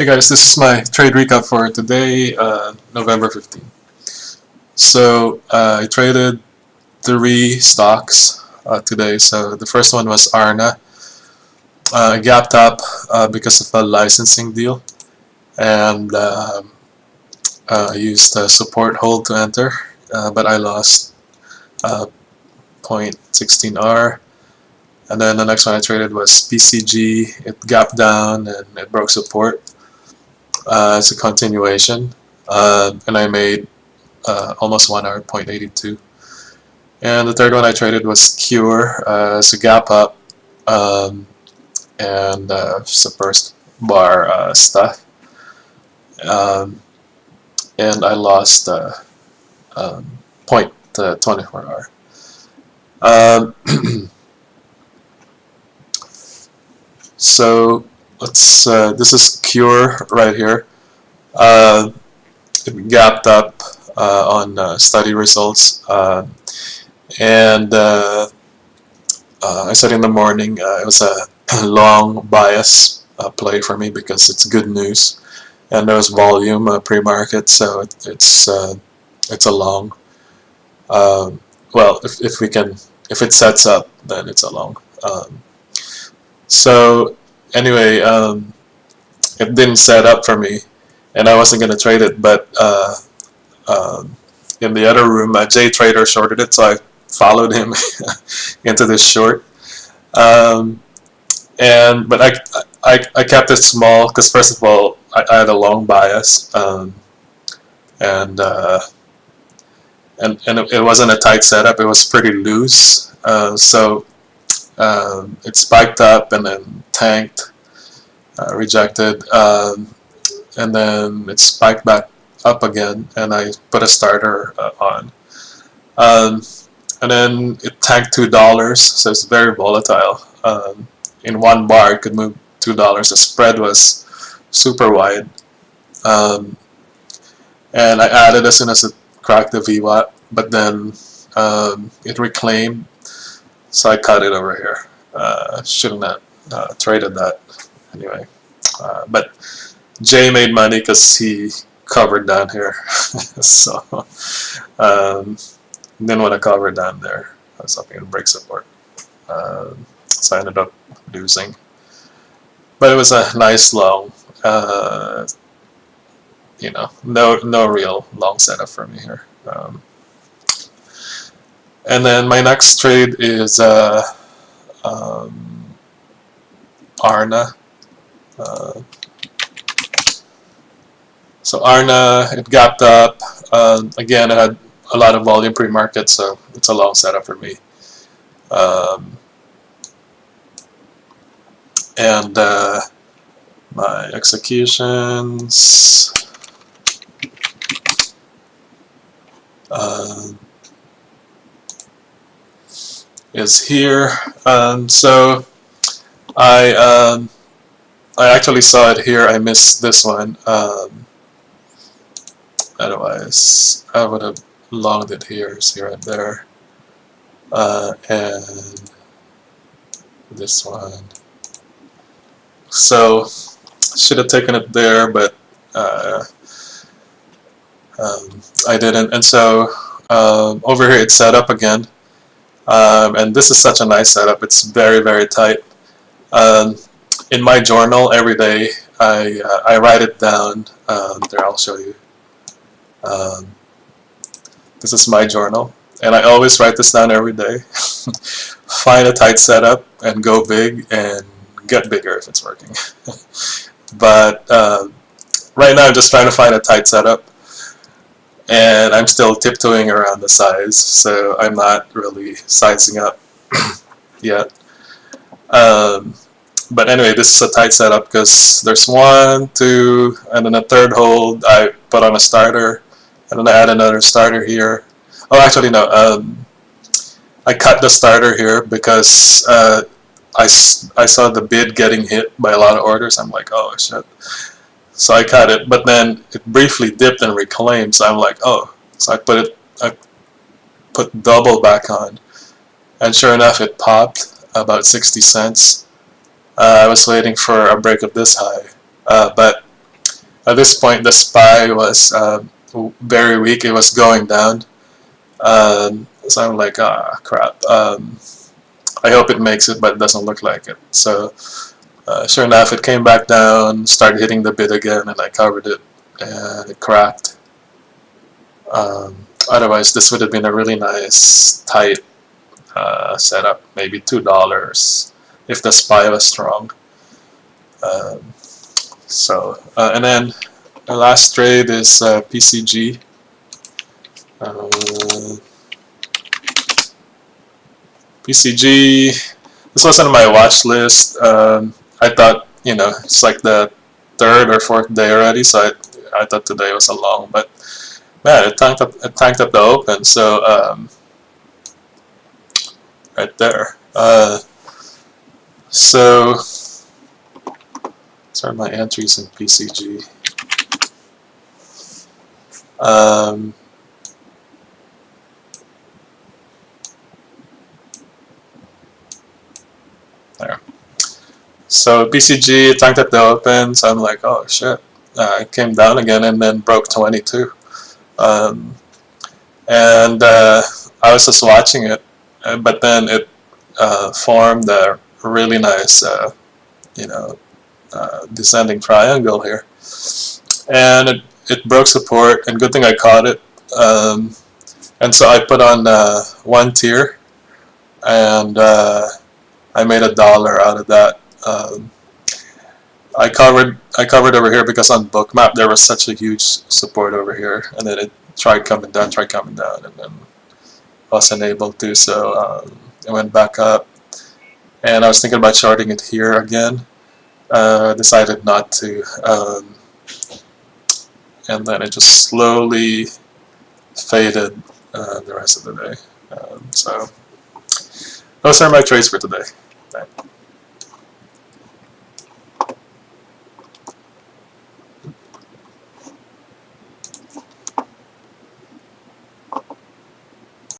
Hey guys, this is my trade recap for today, November 15th. So I traded 3 stocks today. So the first one was ARNA. Gapped up because of a licensing deal, and I used a support hold to enter, but I lost 0.16R. And then the next one I traded was PCG. It gapped down and it broke support. It's a continuation, and I made almost 1R, 0.82. And the third one I traded was QURE. It's a gap up, and it's the first bar stuff. And I lost 0.24R. So let's. This is QURE right here. It gapped up on study results, and I said in the morning it was a long bias play for me because it's good news, and there was volume pre-market, so it's a long. Well, if it sets up, then it's a long. So anyway, it didn't set up for me, and I wasn't going to trade it, but in the other room, Jay Trader shorted it, so I followed him into this short. But I kept it small because, first of all, I had a long bias, and it wasn't a tight setup. It was pretty loose, so it spiked up and then tanked, rejected, and then it spiked back up again, and I put a starter on, and then it tanked $2, so it's very volatile. In one bar, it could move $2. The spread was super wide, and I added as soon as it cracked the VWAP, but then it reclaimed, so I cut it over here. Shouldn't have traded that anyway, but Jay made money because he covered down here, so didn't want to cover down there. I was hoping to break support, so I ended up losing. But it was a nice long, no real long setup for me here. And then my next trade is ARNA. So ARNA, it gapped up. Again, it had a lot of volume pre-market, so it's a long setup for me. And my executions. Is here. So I actually saw it here. I missed this one. Otherwise, I would have longed it here. See right there, and this one. So should have taken it there, but I didn't. And so over here, it's set up again. And this is such a nice setup. It's very, very tight. In my journal every day, I write it down. There, I'll show you. This is my journal, and I always write this down every day. Find a tight setup and go big, and get bigger if it's working. But right now, I'm just trying to find a tight setup. And I'm still tiptoeing around the size, so I'm not really sizing up yet. But anyway, this is a tight setup because there's 1, 2, and then a third hold. I put on a starter, and then I add another starter here. Oh, actually no. I cut the starter here because I saw the bid getting hit by a lot of orders. I'm like, oh shit. So I cut it, but then it briefly dipped and reclaimed. So I'm like, oh. So I put double back on, and sure enough, it popped about 60 cents. I was waiting for a break of this high, but At this point, the SPY was very weak. It was going down. So I'm like, ah, crap. I hope it makes it, but it doesn't look like it. So sure enough, it came back down, started hitting the bid again, and I covered it, and it cracked. Otherwise, this would have been a really nice, tight setup, maybe $2 if the SPY was strong. And then the last trade is PCG. PCG, this wasn't on my watch list. I thought, it's like the third or fourth day already, so I thought today was a long, but man, it tanked up the open, so right there. So these are my entries in PCG. There. So PCG tanked at the open, so I'm like, oh shit. It came down again and then broke 22. And I was just watching it, but then it formed a really nice, descending triangle here. And it broke support, and good thing I caught it. And so I put on one tier, and I made $1 out of that. I covered over here because on Bookmap there was such a huge support over here, and then it tried coming down, and then wasn't able to, so it went back up. And I was thinking about shorting it here again. Decided not to, and then it just slowly faded the rest of the day. So those are my trades for today.